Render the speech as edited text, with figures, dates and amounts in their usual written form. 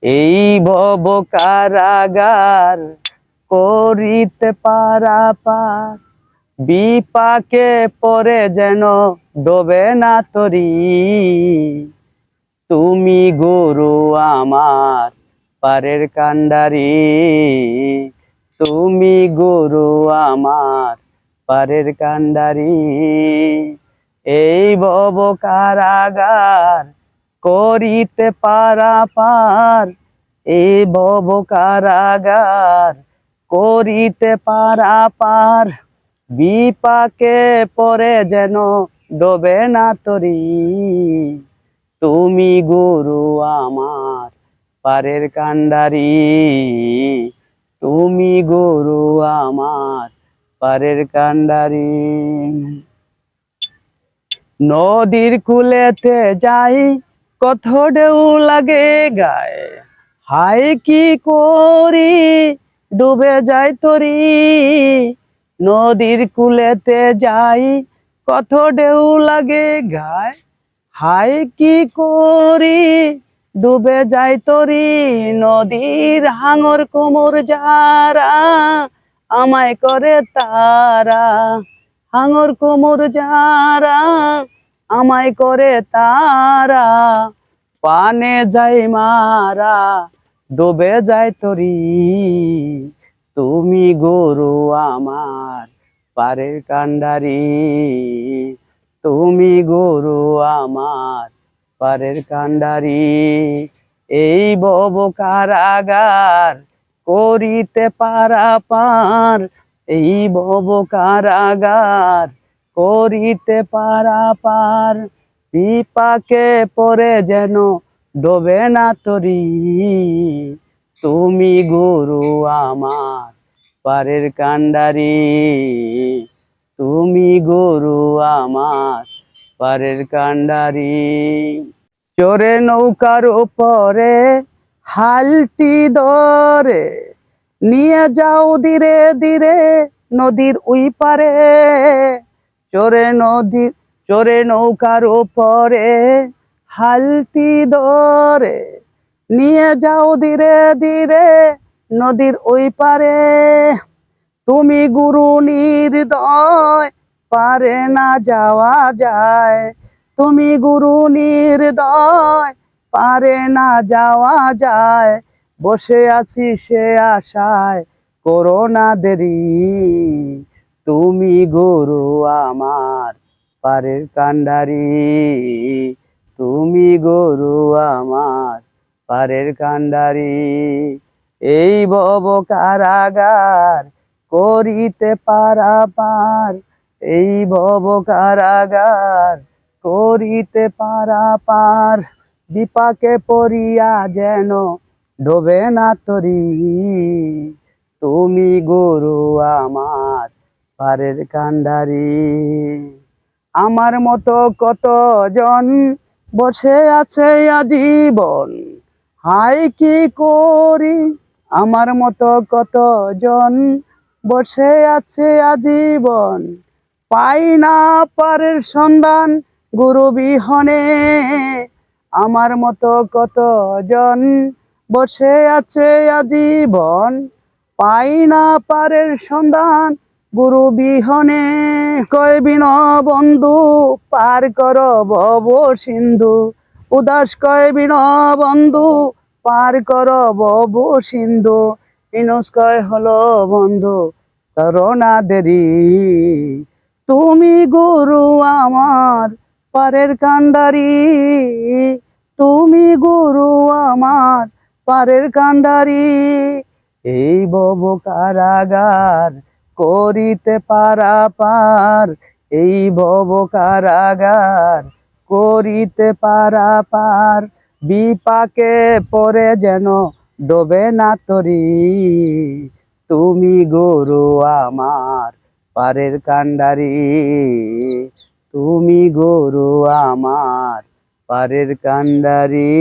এই ভব কারাগার করিতে পারাপার, বিপাকে পরে যেন ডোবে না তরি। তুমি গুরু আমার পারের কান্ডারি, তুমি গুরু আমার পারের কান্ডারি। এই ভব কারাগার করিতে পারাপার, এই ভব কারাগার করিতে পারাপার, বিপাকে পরে যেন ডোবে না তরি। তুমি গুরু আমার পারের কান্ডারি, তুমি গুরু আমার পারের কান্ডারি। নদীর কূলেতে যাই কত ঢেউ লাগে গায়ে, হায় কি করি ডুবে যাই তরি। নদীর কূলেতে যাই কত ঢেউ লাগে গায়ে, হায় কি করি ডুবে যাই তরি। নদীর হাঙর কোমর যারা আমায় করে তারা, হাঙর কোমর যারা আমায় করে তারা, পানে যাই মারা ডুবে যায় তরি। তুমি গুরু আমার পারের কান্ডারি, তুমি গুরু আমার পারের কান্ডারি। এই ভব কারাগার করিতে পারাপার, এই ভব কারাগার করিতে পারাপার, বিপাকে পরে যেন ডোবে না তরি। তুমি গুরু আমার পারের কান্ডারি, তুমি গুরু আমার পারের কান্ডারি। চোরে নৌকার উপরে হালটি ধরে নিয়ে যাও ধীরে ধীরে নদীর ওই পারে। চোরে নৌকার উপরে হালটি ধরে নিয়ে যাও ধীরে ধীরে নদীর ওই পারে। তুমি গুরু নির্দয় পারে না যাওয়া যায়, তুমি গুরু নির্দয় পারে না যাওয়া যায়। বসে আছি সে আশায় করো না দেরি, তুমি গুরু আমার পারের কান্ডারি, তুমি গুরু আমার পারের কান্ডারি। এই ভব কারাগার করিতে পারাপার, এই ভব কারাগার করিতে পারাপার, বিপাকে পড়িয়া যেন ডোবে না তরি। তুমি গুরু আমার পারের কান্ডারি। আমার মতো কত জন বসে আছে আজীবন, হায় কি করি। আমার মতো কত জন বসে আছে আজীবন, পাই না পারের সন্ধান গুরু বিহনে। আমার মতো কত জন বসে আছে আজীবন, পাই না পারের সন্ধান গুরু বিহনে। কয় বিন বন্ধু পার কর ভব সিন্ধু, উদাস কয় বিন বন্ধু পার কর ভব সিন্ধু। ইনুস কয় হলো বন্ধু করো না দেরি, তুমি গুরু আমার পারের কান্ডারি, তুমি গুরু আমার পারের কান্ডারি। এই ভব কারাগার করিতে পারাপার, এই ভব কারাগার করিতে পারাপার, বিপাকে পরে যেন ডোবে না তরি। তুমি গুরু আমার পারের কান্ডারি, তুমি গুরু আমার পারের কান্ডারি।